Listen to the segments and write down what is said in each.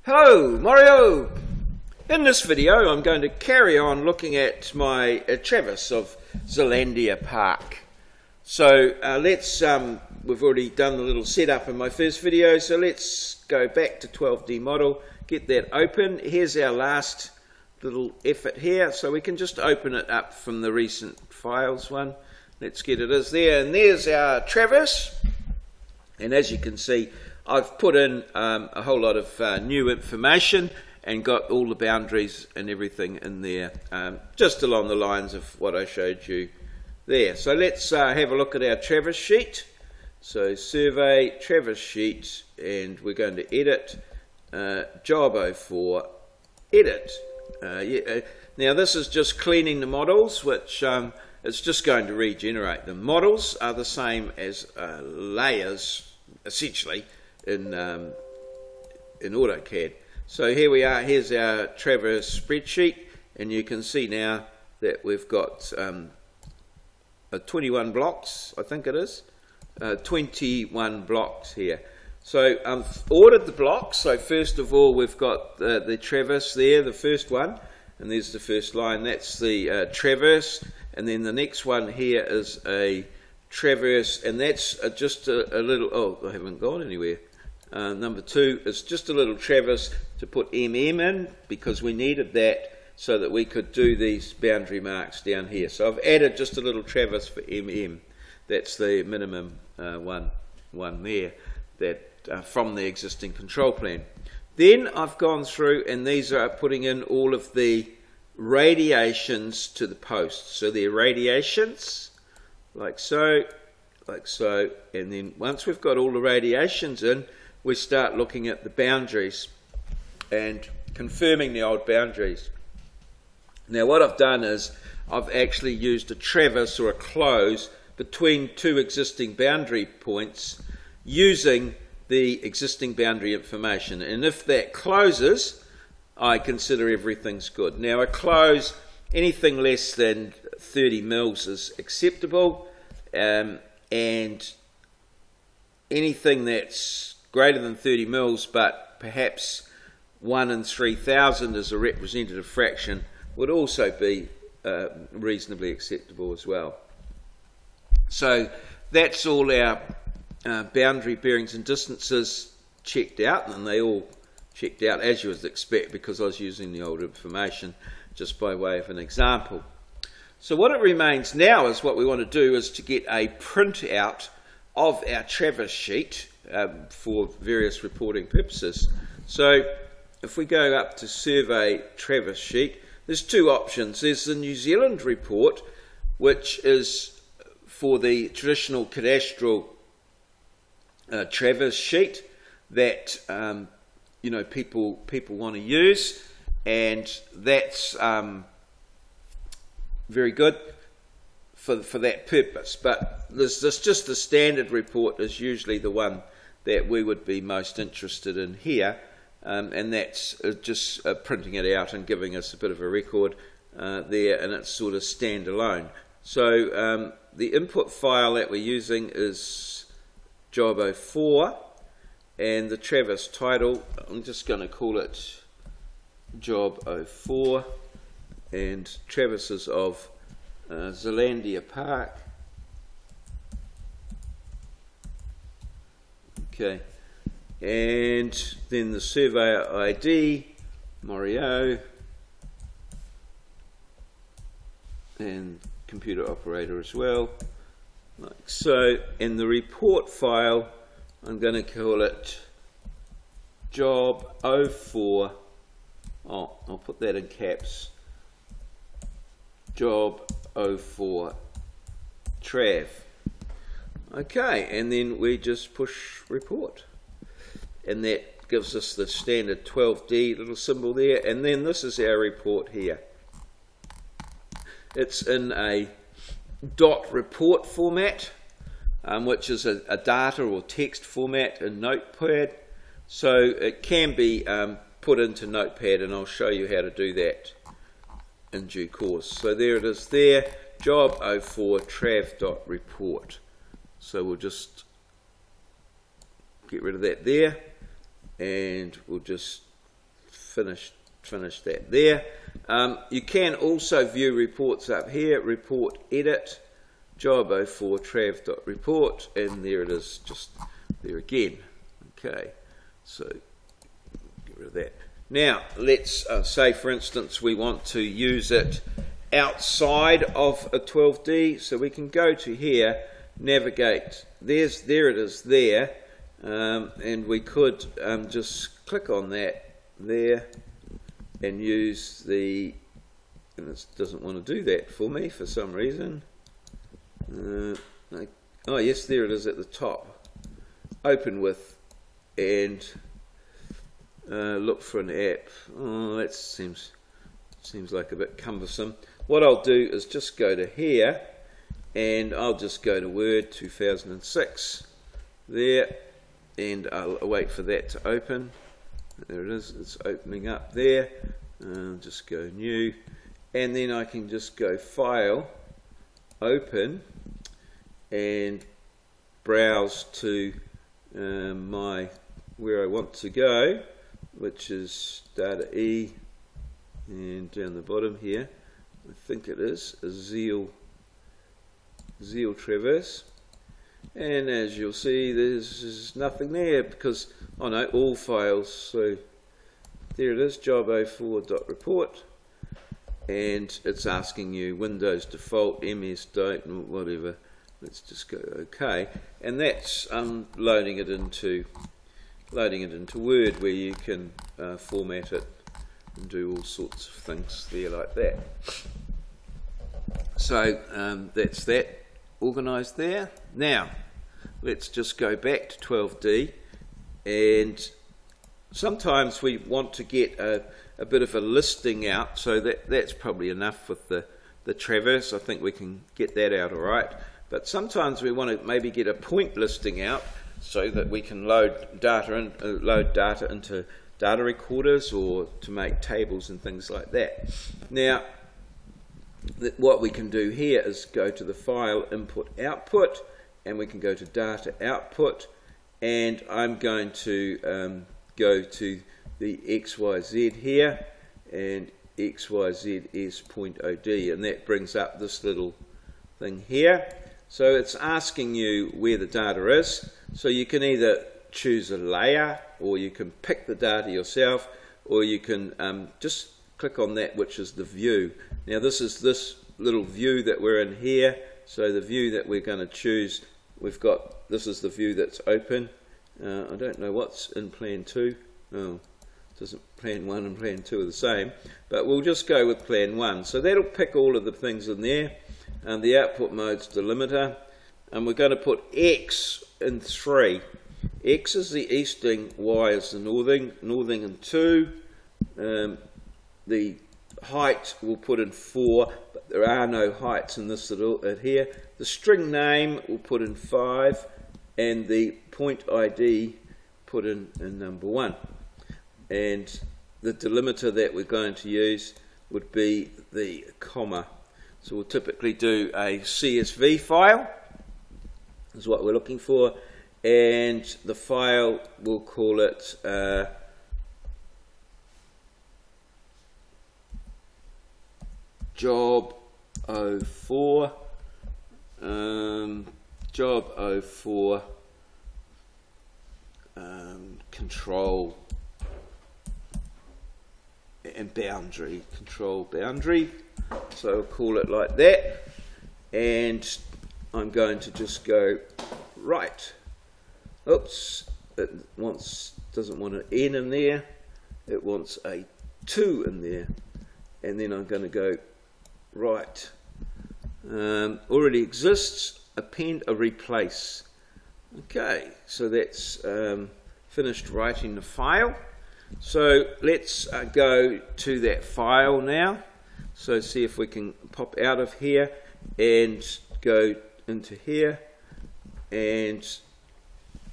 Hello, Mario! In this video I'm going to carry on looking at my traverse of Zealandia Park. So we've already done the little setup in my first video, so let's go back to 12D model, get that open. Here's our last little effort here, so we can just open it up from the recent files one. Let's get it as there, and there's our traverse. And as you can see, I've put in a whole lot of new information and got all the boundaries and everything in there, just along the lines of what I showed you there. So let's have a look at our traverse sheet. So survey, traverse sheet, and we're going to edit, job 04, edit. Now this is just cleaning the models, which it's just going to regenerate them. Models are the same as layers, essentially, in AutoCAD. So here we are, here's our traverse spreadsheet, and you can see now that we've got 21 blocks, I think it is, 21 blocks here. So I've ordered the blocks. So first of all, we've got the traverse there, the first one, and there's the first line, that's the traverse, and then the next one here is a traverse, and that's just a little, oh, I haven't gone anywhere. Number 2 is just a little traverse to put MM in, because we needed that so that we could do these boundary marks down here. So I've added just a little traverse for MM. That's the minimum one there, that from the existing control plan. Then I've gone through, and these are putting in all of the radiations to the posts. So they're radiations, like so, and then once we've got all the radiations in, we start looking at the boundaries and confirming the old boundaries. Now what I've done is I've actually used a traverse or a close between two existing boundary points using the existing boundary information, and if that closes, I consider everything's good. Now a close, anything less than 30 mils is acceptable, and anything that's greater than 30 mils but perhaps 1 in 3,000 as a representative fraction would also be reasonably acceptable as well. So that's all our boundary bearings and distances checked out, and they all checked out as you would expect, because I was using the old information just by way of an example. So what it remains now is, what we want to do is to get a printout of our traverse sheet for various reporting purposes. So if we go up to survey traverse sheet, there's two options. There's the New Zealand report, which is for the traditional cadastral traverse sheet that people want to use, and that's very good for that purpose. But there's just the standard report is usually the one that we would be most interested in here, and that's just printing it out and giving us a bit of a record there, and it's sort of standalone. So the input file that we're using is job 04, and the traverse title, I'm just going to call it job 04, and traverses of Zealandia Park. Okay, and then the surveyor ID, Maurieo, and computer operator as well, like so. And the report file, I'm going to call it job 04, I'll put that in caps, job 04 trav. Okay, and then we just push report, and that gives us the standard 12D little symbol there, and then this is our report here. It's in a dot report format, which is a data or text format in Notepad, so it can be put into Notepad, and I'll show you how to do that in due course. So there it is there, job 04 trav.report. So we'll just get rid of that there, and we'll just finish that there. You can also view reports up here, report edit, job 04 trav.report, and there it is, just there again. Okay, so get rid of that. Now let's say for instance we want to use it outside of a 12D, so we can go to here, navigate, there it is there, and we could just click on that there and use the, and it doesn't want to do that for me for some reason. Oh yes, there it is at the top, open with, and look for an app. Oh, that seems like a bit cumbersome. What I'll do is just go to here, and I'll just go to Word 2006 there, and I'll wait for that to open. There it is, it's opening up there. Just go new, and then I can just go File, Open, and browse to where I want to go, which is Data E, and down the bottom here, I think it is a Zeal Traverse, and as you'll see there's nothing there because, oh no, all files, so there it is, job 04.report, and it's asking you Windows default, MS don't, whatever. Let's just go OK, and that's loading it into Word, where you can format it and do all sorts of things there like that. So that's that organised there. Now let's just go back to 12D, and sometimes we want to get a bit of a listing out, so that's probably enough with the Traverse. I think we can get that out all right. But sometimes we want to maybe get a point listing out so that we can load data into data recorders, or to make tables and things like that. Now, what we can do here is go to the file input output, and we can go to data output, and I'm going to go to the XYZ here, and XYZ is .od, and that brings up this little thing here. So it's asking you where the data is, so you can either choose a layer, or you can pick the data yourself, or you can just click on that, which is the view. Now this is this little view that we're in here, so the view that we're going to choose, this is the view that's open. I don't know what's in plan 2. Oh, plan 1 and plan 2 are the same, but we'll just go with plan 1. So that'll pick all of the things in there, and the output mode's delimiter, and we're going to put X in 3. X is the easting, Y is the northing in 2. The height we'll put in 4, but there are no heights in this here. The string name we'll put in 5, and the point ID put in number 1. And the delimiter that we're going to use would be the comma. So we'll typically do a CSV file, is what we're looking for, and the file, we'll call it job 04, job 04 control and boundary, control boundary. So I'll call it like that, and I'm going to just go right. Oops, it doesn't want an N in there, it wants a 2 in there, and then I'm going to go right. Already exists, append or replace. Okay, so that's finished writing the file. So let's go to that file now. So see if we can pop out of here and go into here and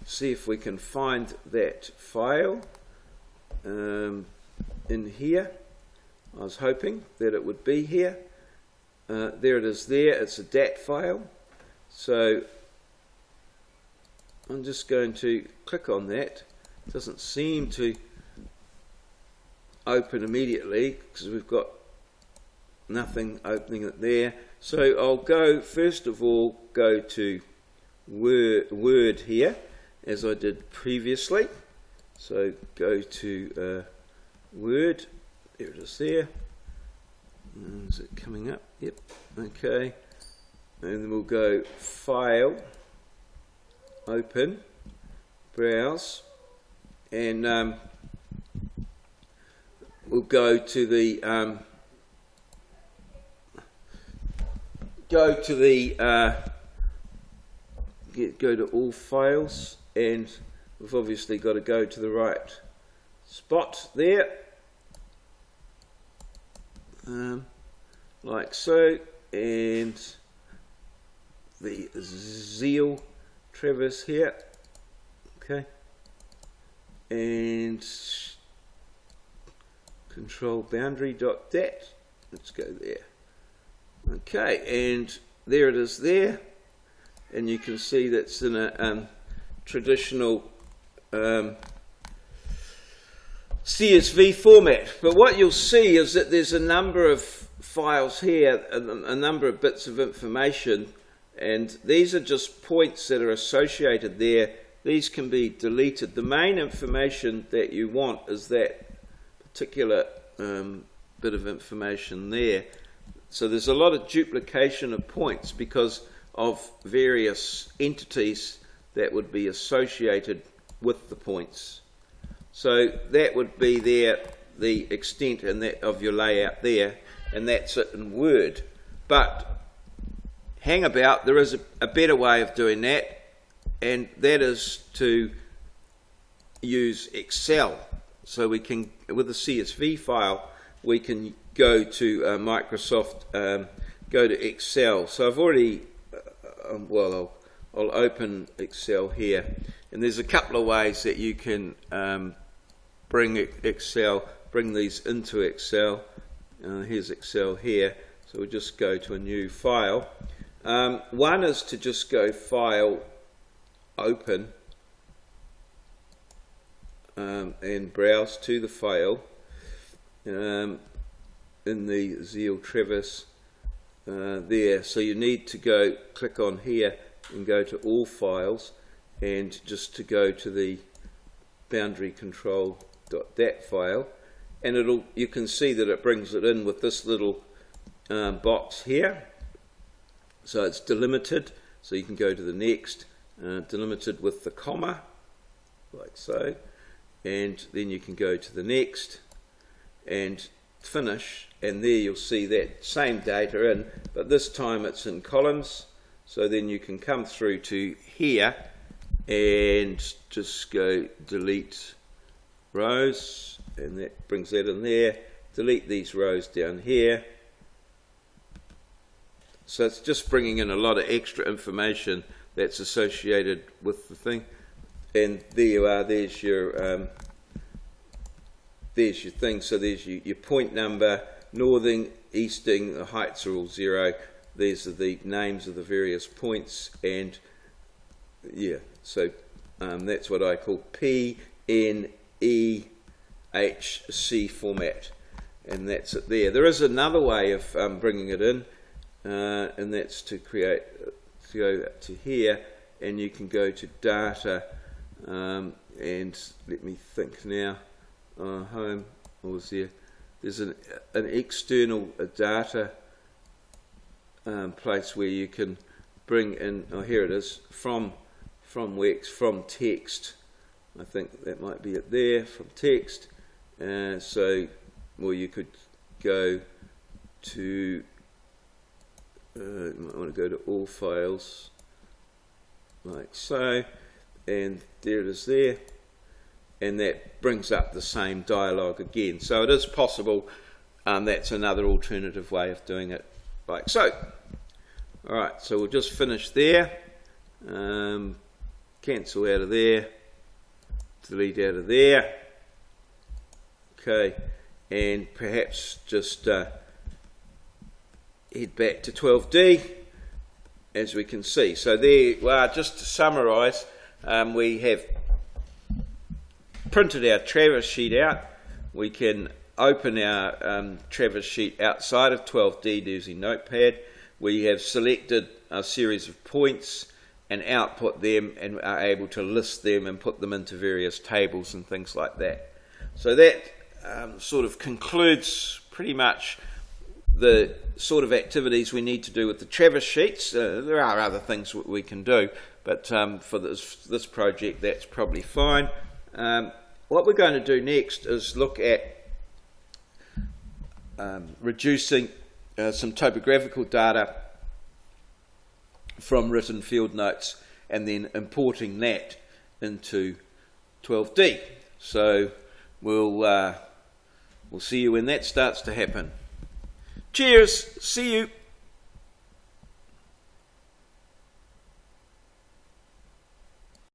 see if we can find that file in here. I was hoping that it would be here. There it is there, it's a DAT file. So I'm just going to click on that. It doesn't seem to open immediately because we've got nothing opening it there. So I'll go, first of all, go to Word here, as I did previously. So go to Word, there it is there. Is it coming up? Yep, okay. And then we'll go File, Open, Browse, and we'll go to the go to All Files, and we've obviously got to go to the right spot there, like so, and the Zeal Traverse here, okay, and control boundary.dat, let's go there, okay, and there it is there, and you can see that's in a traditional CSV format. But what you'll see is that there's a number of files here, a number of bits of information, and these are just points that are associated there. These can be deleted. The main information that you want is that particular bit of information there. So there's a lot of duplication of points because of various entities that would be associated with the points. So that would be there, the extent and that of your layout there, and that's it in Word. But hang about, there is a better way of doing that, and that is to use Excel. So we can, with a CSV file, we can go to Microsoft, go to Excel. So I've already, well, I'll open Excel here, and there's a couple of ways that you can bring these into Excel. Here's Excel here, so we'll just go to a new file. One is to just go File, Open, and browse to the file in the Zeal Traverse there. So you need to go click on here and go to All Files, and just to go to the boundary control.dat file, and you can see that it brings it in with this little box here. So it's delimited, so you can go to the next, delimited with the comma, like so, and then you can go to the next and finish, and there you'll see that same data in, but this time it's in columns. So then you can come through to here and just go delete rows, and that brings that in there. Delete these rows down here. So it's just bringing in a lot of extra information that's associated with the thing. And there you are, there's your thing. So there's your point number, northing, easting, the heights are all 0. These are the names of the various points, and yeah, so that's what I call PNEHC format, and that's it there. There is another way of bringing it in, and that's to go to here, and you can go to data, and let me think now, home, or was there's an external data place where you can bring in, oh here it is, from text. I think that might be it there, from text. So, well, you could go to, you might want to go to All Files, like so, and there it is there, and that brings up the same dialogue again. So it is possible, that's another alternative way of doing it, like so. Alright, so we'll just finish there, cancel out of there, delete out of there, okay, and perhaps just head back to 12D, as we can see. So there, well, just to summarise, we have printed our Traverse sheet out. We can open our Traverse sheet outside of 12D using Notepad. We have selected a series of points and output them, and are able to list them and put them into various tables and things like that. So that sort of concludes pretty much the sort of activities we need to do with the Traverse sheets. There are other things we can do, but for this project that's probably fine. What we're going to do next is look at reducing some topographical data from written field notes and then importing that into 12D. So we'll see you when that starts to happen. Cheers, see you.